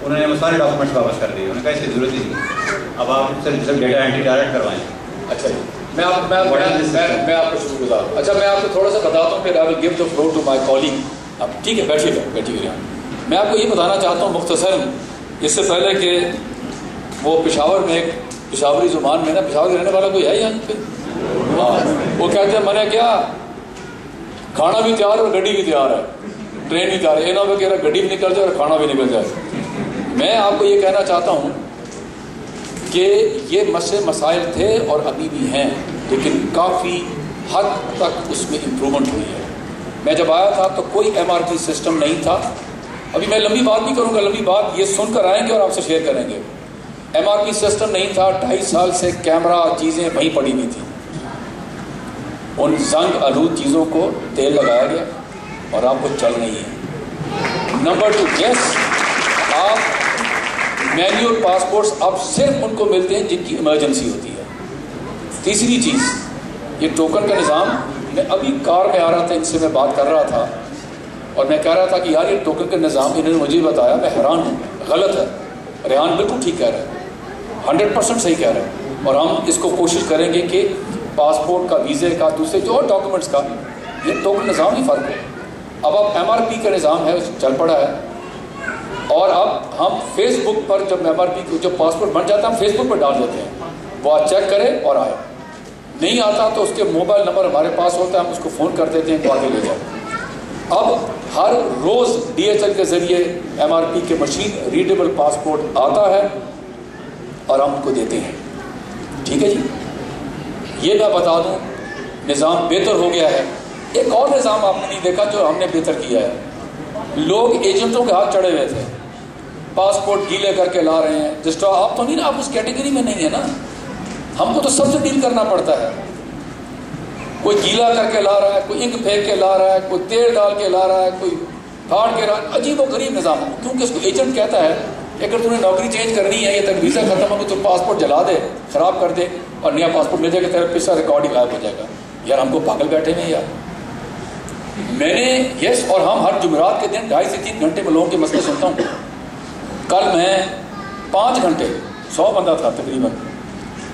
انہوں نے وہ سارے ڈاکومنٹس واپس کر دیے. انہوں نے کہا اس کی ضرورت ہی نہیں, اب آپ صرف ڈیٹا انٹری ڈائریکٹ کروائیں. اچھا جی, میں آپ کو شکر گزار ہوں. اچھا, میں آپ کو تھوڑا سا بتاتا ہوں, پھر I will give the floor to my calling. اب ٹھیک ہے, بیٹھیے گا. میں آپ کو یہ بتانا چاہتا ہوں مختصر, اس سے پہلے کہ وہ پشاور میں ایک پشاوری زبان میں نا, پشاور کے رہنے والا کوئی ہے یہاں پہ؟ وہ کہتے ہیں میں نے کیا کھانا بھی تیار اور گڈی بھی تیار ہے, ٹرین بھی تیار ہے, یہ نہ ہو کہ گڈی بھی نکل جائے اور کھانا بھی نکل جائے. میں آپ کو یہ کہنا چاہتا ہوں کہ یہ مسائل تھے اور ابھی بھی ہیں, لیکن کافی حد تک اس میں امپرومنٹ ہوئی ہے. میں جب آیا تھا تو کوئی MRP سسٹم نہیں تھا. ابھی میں لمبی بات نہیں کروں گا, لمبی بات یہ سن کر آئیں گے اور آپ سے شیئر کریں گے. MRP سسٹم نہیں تھا, 2.5 سال سے کیمرہ چیزیں وہیں پڑی ہوئی تھیں. ان زنگ آلود چیزوں کو تیل لگایا گیا اور آپ کو چل رہی ہے. نمبر 2, یس, آپ مینیول پاسپورٹس اب صرف ان کو ملتے ہیں جن کی ایمرجنسی ہوتی ہے. تیسری چیز, یہ ٹوکن کا نظام, میں ابھی کار میں آ رہا تھا, ان سے میں بات کر رہا تھا اور میں کہہ رہا تھا کہ یار یہ ٹوکن کا نظام انہوں نے مجھے بتایا, میں حیران ہوں, غلط ہے. ریحان بالکل ٹھیک کہہ رہے ہیں, 100% صحیح کہہ رہے ہیں, اور ہم اس کو کوشش کریں گے کہ پاسپورٹ کا, ویزے کا, دوسرے جو اور ڈاکومنٹس کا یہ ٹوکن نظام ہی فرق ہے. اب MRP کا نظام ہے چل پڑا ہے, اور اب ہم فیس بک پر جب MRP کو جب پاسپورٹ بن جاتا ہے ہم فیس بک پر ڈال دیتے ہیں, وہ چیک کرے اور آئے. نہیں آتا تو اس کے موبائل نمبر ہمارے پاس ہوتا ہے, ہم اس کو فون کر دیتے ہیں تو آگے لے جائیں. اب ہر روز DHL کے ذریعے MRP کے مشین ریڈیبل پاسپورٹ آتا ہے اور ہم ان کو دیتے ہیں. ٹھیک ہے جی, یہ میں بتا دوں نظام بہتر ہو گیا ہے. ایک اور نظام آپ نے نہیں دیکھا جو ہم نے بہتر کیا ہے. لوگ ایجنٹوں کے ہاتھ چڑھے ہوئے تھے, پاسپورٹ گیلے کر کے لا رہے ہیں. جس طرح آپ تو نہیں نا, آپ اس کیٹیگری میں نہیں ہے نا, ہم کو تو سب سے ڈیل کرنا پڑتا ہے. کوئی گیلا کر کے لا رہا ہے, کوئی انک پھینک کے لا رہا ہے, کوئی تیل ڈال کے لا رہا ہے, کوئی پھاڑ کے لا, عجیب و غریب نظام. کیونکہ اس کو ایجنٹ کہتا ہے کہ اگر تمہیں نوکری چینج کرنی ہے, یہ تک ویزا ختم ہوگا تو پاسپورٹ جلا دے, خراب کر دے, اور نیا پاسپورٹ مل جائے گا, تیرا پچھلا ریکارڈ ہی غائب ہو جائے گا. یار ہم کو پاگل بیٹھے ہوئے یار. میں نے یس, اور ہم ہر جمعرات کے دن 2.5 سے 3 گھنٹے میں لوگوں کے مسئلے سنتا ہوں. کل میں 5 گھنٹے, 100 بندہ تھا تقریباً.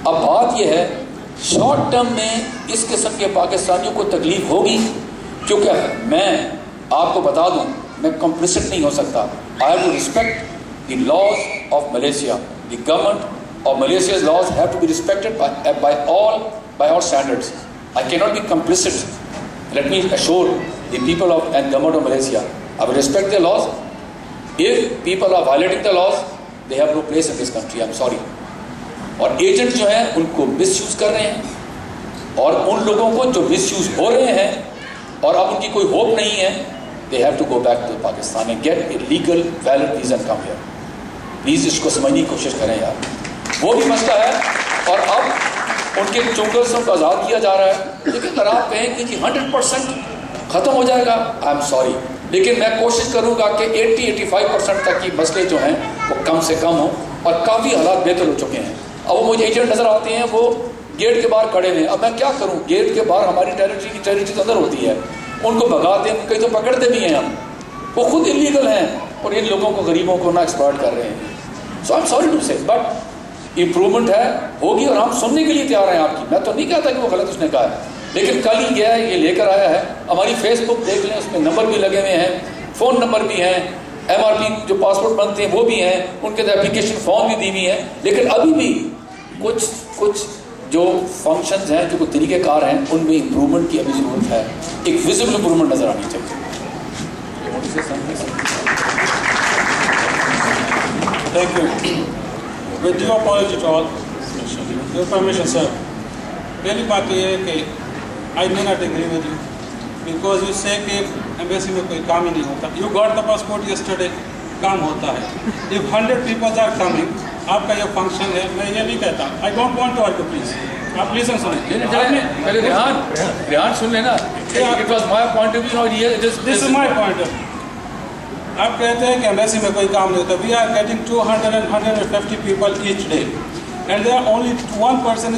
اب بات یہ ہے شارٹ ٹرم میں اس قسم کے پاکستانیوں کو تکلیف ہوگی, کیونکہ میں آپ کو بتا دوں میں کمپلیسٹ نہیں ہو سکتا. I have to respect the laws of Malaysia. The government of Malaysia's laws have to be respected by all standards. I can not be complicit. Let me assure the people of and government of Malaysia, I will respect their laws. If people are violating the laws, they have no place in this country. I'm sorry. اور agent جو ہیں ان کو مس use کر رہے ہیں, اور ان لوگوں کو جو مس یوز ہو رہے ہیں اور اب ان کی کوئی ہوپ نہیں ہے, they have to go back to Pakistan and get a legal valid visa and come here. Please اس کو سمجھنے کی کوشش کریں یار, وہ بھی مسئلہ ہے. اور اب ان کے چنگلوں کو آزاد کیا جا رہا ہے. لیکن اگر آپ کہیں کہ جی 100% ختم ہو جائے گا, آئی ایم سوری, لیکن میں کوشش کروں گا کہ 80-85% تک کی مسئلے جو ہیں وہ کم سے کم ہوں, اور کافی حالات بہتر ہو چکے ہیں. اب وہ مجھے ایجنٹ نظر آتے ہیں, وہ گیٹ کے باہر کھڑے ہیں. اب میں کیا کروں, گیٹ کے باہر ہماری ٹیریٹری اندر ہوتی ہے, ان کو بھگاتے ہیں, کہیں تو پکڑتے بھی ہیں ہم, وہ خود انلیگل ہیں اور ان لوگوں کو, غریبوں کو نہ ایکسپلائٹ کر رہے ہیں. سو آئی ایم سوری ٹو سے, بٹ امپرومنٹ ہے, ہوگی, اور ہم سننے کے لیے تیار ہیں آپ کی. میں تو نہیں کہتا کہ وہ غلط اس نے کہا ہے, لیکن کل ہی گیا ہے, یہ لے کر آیا ہے. ہماری فیس بک دیکھ لیں, اس میں نمبر بھی لگے ہوئے ہیں, فون نمبر بھی ہیں, MRP جو پاسپورٹ بنتے ہیں وہ بھی ہیں, ان کے اپلیکیشن فارم بھی دی ہوئی ہیں. لیکن ابھی بھی کچھ جو فنکشنز ہیں, جو کچھ طریقہ کار ہیں, ان میں امپرومنٹ کی ابھی ضرورت ہے. ایک ویزیبل امپرومنٹ نظر آنی چاہیے. Thank you. With due apology to all, your permission, sir. پہلی بات تو یہ ہے کہ I may not agree with you because you say کہ embassy میں کوئی کام ہی نہیں ہوتا. You got the passport yesterday, کام ہوتا ہے. If 100 people are coming, آپ کا یہ فنکشن ہے, میں یہ نہیں کہتا. I don't want to argue, please. آپ لیسن سنیں. پہلے ریحان سن لینا. It was my point of view. This is my point of view. آپ کہتے ہیں کہ ایمبیسی میں کوئی کام نہیں ہوتا. We are getting 200 and 150 people each day and there are only one person.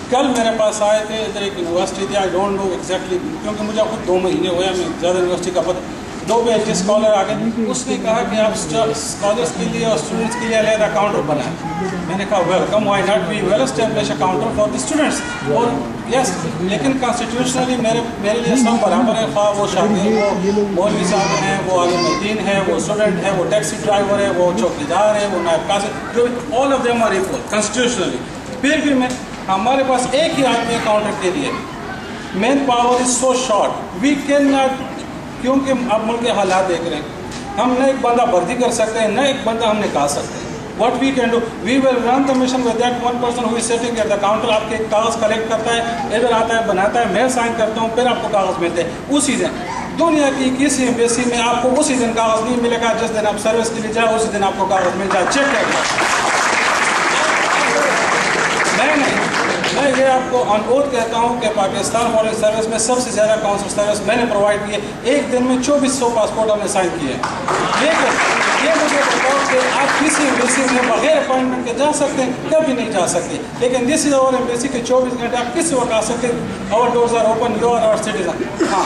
کل میرے پاس آئے تھے, ادھر ایک یونیورسٹی تھی, I don't know exactly, کیونکہ مجھے خود 2 مہینے ہوئے, میں زیادہ یونیورسٹی کا پتہ. 2 PhD اسکالر آ گئے. اس نے کہا کہ آپ اسکالرس کے لیے اور اسٹوڈنٹس کے لیے علیحدہ کاؤنٹر بنائیں. میں نے کہا welcome, why not we will establish a counter for the students. اور یس, لیکن کانسٹیٹیوشنلی میرے لیے سب برابر ہے, خواہ وہ شاگرد, وہ مولوی صاحب ہیں, وہ عالم دین ہے, وہ اسٹوڈنٹ ہے, وہ ٹیکسی ڈرائیور ہے, وہ چوکیدار ہے, وہ نائب قاصد, جو all of them are equal constitutionally. پھر بھی ہمارے پاس ایک ہی آدمی ہے کاؤنٹر کے لیے. Manpower is so short, we can not, کیونکہ اب ملک کے حالات دیکھ رہے ہیں, ہم نہ ایک بندہ بھرتی کر سکتے ہیں, نہ ایک بندہ ہم نکال سکتے ہیں. What we can do, we will run the mission with that one person who is sitting at the counter. آپ کے کاغذ کلیکٹ کرتا ہے, ادھر آتا ہے, بناتا ہے, میں سائن کرتا ہوں, پھر آپ کو کاغذ ملتے ہیں. اسی دن دنیا کی کسی ایمبیسی میں آپ کو اسی دن کاغذ نہیں ملے گا. جس دن آپ سروس کے لیے جائیں اسی دن آپ کو کاغذ مل جائے. چیک کر میں یہ آپ کو آن اوتھ کہتا ہوں کہ پاکستان فارن سروس میں سب سے زیادہ کاؤنسل سروس میں نے پرووائڈ کیے. ایک دن میں 2400 پاسپورٹ ہم نے سائن کیے. لیکن یہ مجھے بتاؤ کہ آپ کسی ایمبیسی میں بغیر اپائنٹمنٹ کے جا سکتے ہیں, کبھی نہیں جا سکتے. لیکن دس از آور ایمبیسی کے 24 گھنٹے آپ کسی وقت آ سکتے ہیں. Our doors are open, you are our citizen. ہاں,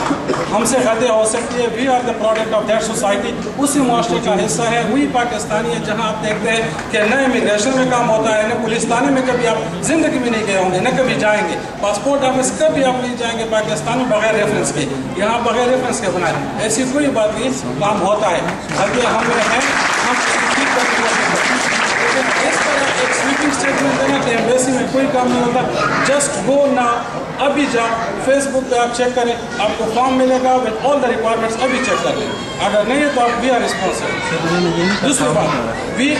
ہم سے غلطی ہو سکتی ہے, we are the product of that society. اسی معاشرے کا حصہ ہے, وہی پاکستانی ہے جہاں آپ دیکھتے ہیں کہ نہ امیگریشن میں کام ہوتا ہے, نہ پولیس تھانے میں کبھی آپ زندگی میں نہیں گئے ہوں گے, نہ کبھی جائیں گے. پاسپورٹ آفس کبھی آپ نہیں جائیں گے پاکستان میں بغیر ریفرنس کے. یہاں بغیر ریفرنس کے بنائے, ایسی کوئی بات نہیں, کام ہوتا ہے. بلکہ ہم ہیں, اس طرح ایک سویپنگ اسٹیٹمنٹ دینا کہ ایمبیسی میں کوئی کام نہیں ہوتا. جسٹ گو ناؤ, ابھی جاؤ, فیس بک پہ آپ چیک کریں, آپ کو فارم ملے گا وتھ آل دا ریکوائرمنٹس, ابھی چیک کر لیں. اگر نہیں ہے تو آپ وی آر ریسپانسبل. دوسری بات, وی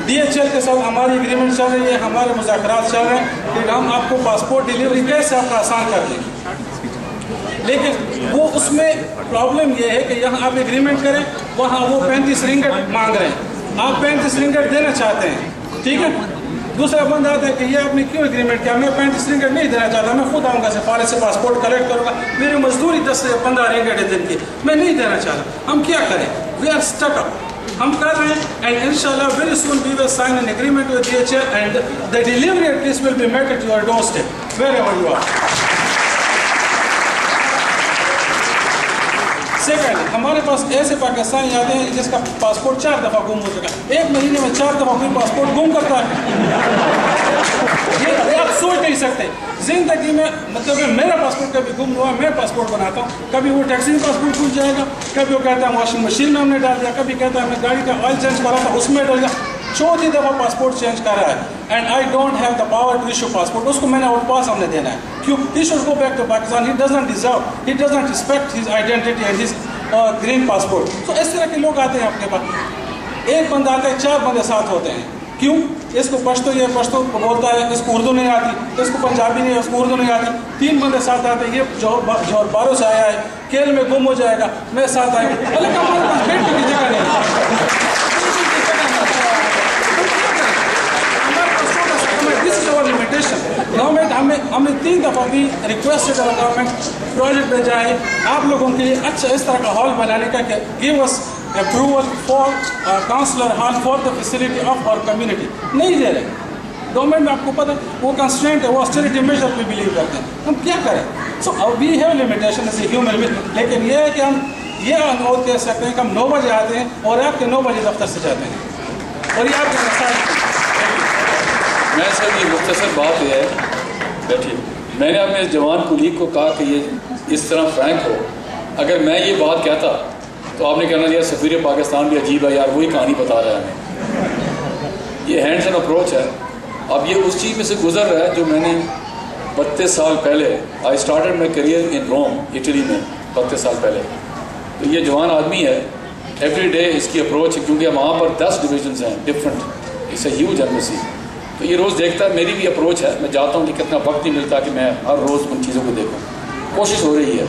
DHL کے ساتھ ہماری اگریمنٹ چل رہی ہے, ہمارے مذاکرات چل رہے ہیں کہ ہم آپ کو پاسپورٹ ڈیلیوری کیسے آپ کا آسان کر دیں. لیکن وہ اس میں پرابلم یہ ہے کہ یہاں آپ اگریمنٹ کریں, وہاں وہ 35 رنگٹ مانگ رہے ہیں, آپ 35 رنگٹ دینا چاہتے ہیں, ٹھیک ہے. دوسرا بندہ آتا ہے کہ یہ آپ نے کیوں اگریمنٹ کیا, میں 35 رنگٹ نہیں دینا چاہتا, میں خود آؤں گا سفارت سے پاسپورٹ کلیکٹ کروں گا, میری مزدوری 10 سے 15 رنگٹ ہے دن کی, میں نہیں دینا چاہتا. ہم کیا کریں, وی آر اسٹک اپ. ہم کر رہے ہیں, اینڈ انشاءاللہ very soon we will sign an agreement with DHL and the delivery at least will be met at your doorstep wherever you are. Second, ہمارے پاس ایسے پاکستانی آتے ہیں جس کا پاسپورٹ 4 دفعہ گم ہو چکا ہے. ایک مہینے میں 4 دفعہ کوئی پاسپورٹ گم کرتا ہے, یہ آپ سوچ نہیں سکتے. زندگی میں مطلب میرا پاسپورٹ کبھی گم ہوا, میں پاسپورٹ بناتا ہوں, کبھی وہ ٹیکسی میں پاسپورٹ کھل جائے گا, کبھی وہ کہتا ہے واشنگ مشین میں ہم نے ڈال دیا, کبھی کہتا ہے ہم نے گاڑی کا آئل چینج کرا تھا اس میں ڈال دیا. 4 دفعہ پاسپورٹ چینج کر رہا ہے, and I don't have the power to issue passport. اس کو میں نے آؤٹ پاس ہم نے دینا ہے. کیوں, he should go back to Pakistan, he doesn't deserve, he doesn't respect his identity and his green passport. تو اس طرح کے لوگ آتے ہیں آپ کے پاس. ایک بندہ آتا ہے, 4 بندے ساتھ ہوتے ہیں. کیوں, اس کو پشتو, یہ پشتو بولتا ہے, اس کو اردو نہیں آتی, اس کو پنجابی نہیں, اس کو اردو نہیں آتی. 3 بندے ساتھ آتے ہیں, یہ جو باروں سے آیا ہے, کیل میں گم ہو جائے گا, میں ساتھ آئے گا. اللہ ہمارے پاس بیٹھنے کی جگہ نہیں. گورنمنٹ ہمیں 3 دفعہ بھی ریکویسٹ ہے گورنمنٹ پروجیکٹ پہ جائے آپ لوگوں کے لیے اچھا اس طرح کا ہال بنانے کا کہ give us approval for councillor hall for the facility of our community. نہیں دے رہے گورنمنٹ میں, آپ کو پتہ وہ کنسٹرینٹ ہے, وہ آسٹریٹی میجر پہ بلیو کرتے ہیں. ہم کیا کریں. So we have limitation as a human being. لیکن یہ ہے کہ ہم یہ انوٹ کہہ سکتے ہیں کہ ہم 9 بجے آتے ہیں اور آپ کے 9 بجے دفتر سے جاتے ہیں, اور یہ آپ کے مسائل. میں سر یہ مختصر بات یہ ہے, بیٹھیے, میں نے اپنے جوان کولیگ کو کہا کہ یہ اس طرح فرینک ہو. اگر میں یہ بات کہتا تو آپ نے کہنا یار سفیر پاکستان بھی عجیب ہے یار, وہی کہانی بتا رہا ہے ہمیں. یہ ہینڈس اینڈ اپروچ ہے. اب یہ اس چیز میں سے گزر رہا ہے جو میں نے 32 سال پہلے, I started my career in Rome Italy میں 32 سال پہلے. تو یہ جوان آدمی ہے, ایوری ڈے اس کی اپروچ ہے, کیونکہ وہاں پر 10 ڈویژنس ہیں different, it's a huge embassy. تو یہ روز دیکھتا ہے, میری بھی اپروچ ہے, میں جاتا ہوں لیکن اتنا وقت نہیں ملتا کہ میں ہر روز ان چیزوں کو دیکھوں. کوشش ہو رہی ہے.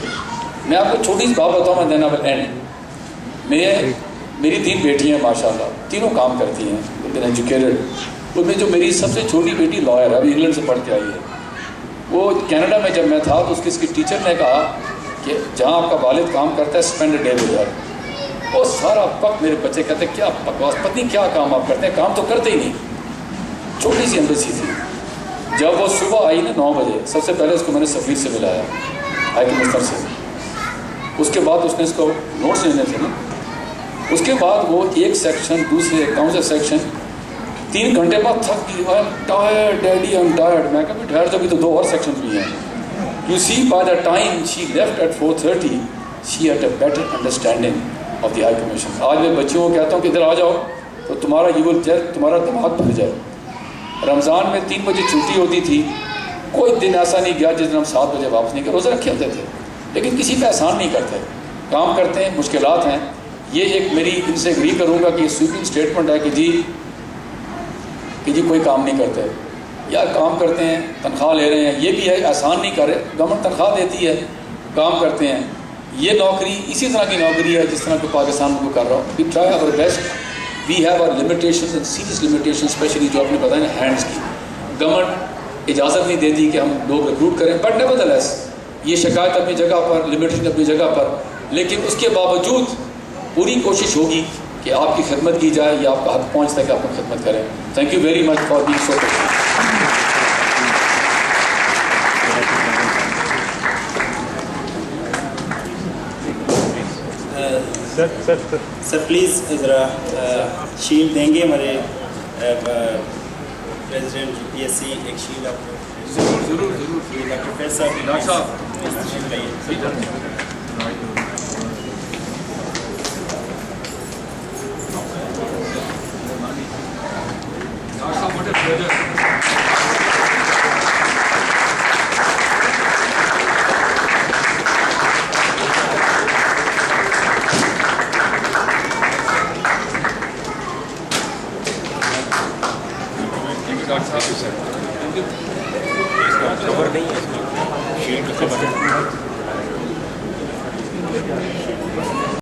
میں آپ کو چھوٹی سی بات بتاؤں, میں دین آئی ول اینڈ. میری 3 بیٹیاں ہیں ماشاء اللہ, تینوں کام کرتی ہیں, دین ایجوکیٹڈ. ان میں جو میری سب سے چھوٹی بیٹی لائر ہے, ابھی انگلینڈ سے پڑھ کے آئی ہے. وہ کینیڈا میں جب میں تھا تو اس کی ٹیچر نے کہا کہ جہاں آپ کا والد کام کرتا ہے spend a day with her. اور سارا وقت میرے بچے کہتے ہیں کیا بکواس, پتہ نہیں کیا کام آپ کرتے ہیں, کام تو کرتے ہی نہیں. چھوٹی سی ایمبیسی تھی. جب وہ صبح آئی نا 9 بجے, سب سے پہلے اس کو میں نے سفیر سے ملایا, ہائی کمشنر سے. اس کے بعد اس نے اس کو نوٹس لینے تھے نا, اس کے بعد وہ ایک سیکشن دوسرے کون سا سیکشن 3 گھنٹے بعد تھک گئی, I am tired daddy I am tired. میں کہا ٹھہر تو بھی تو 2 اور سیکشن بھی ہیں. You see by the time she left at 4:30 she had a better understanding of the high commission. آج میں بچیوں کو کہتا ہوں کہ ادھر آ جاؤ تو تمہارا یو ول جج, تمہارا دماغ بھر جائے. رمضان میں 3 بجے چھٹی ہوتی تھی, کوئی دن ایسا نہیں گیا جس دن ہم 7 بجے واپس نہیں گئے. روزہ رکھے ہوتے تھے لیکن کسی پہ احسان نہیں کرتے, کام کرتے ہیں, مشکلات ہیں. یہ ایک میری ان سے اگری کروں گا کہ یہ سویپنگ اسٹیٹمنٹ ہے کہ جی کوئی کام نہیں کرتے یا کام کرتے ہیں تنخواہ لے رہے ہیں, یہ بھی ہے احسان نہیں کر رہے. گورنمنٹ تنخواہ دیتی ہے, کام کرتے ہیں. یہ نوکری اسی طرح کی نوکری ہے جس طرح کہ پاکستان کو کر رہا ہوں. We try our best, we have our limitations and serious limitation, especially جو آپ نے بتایا نا ہینڈس کی. گورنمنٹ اجازت نہیں دیتی کہ ہم لوگ ریکروٹ کریں, بٹ نیورتھلیس یہ شکایت اپنی جگہ پر, لمیٹیشن اپنی جگہ پر, لیکن اس کے باوجود پوری کوشش ہوگی کہ آپ کی خدمت کی جائے یا آپ کا حق پہنچتا ہے کہ آپ کو خدمت کریں. Thank you very much for being so patient. Sir please ذرا شیلڈ دیں گے ہمارے پریزیڈنٹ UPSC, ایک شیلڈ آپ کو. ضرور ڈاکٹر فیض صاحب.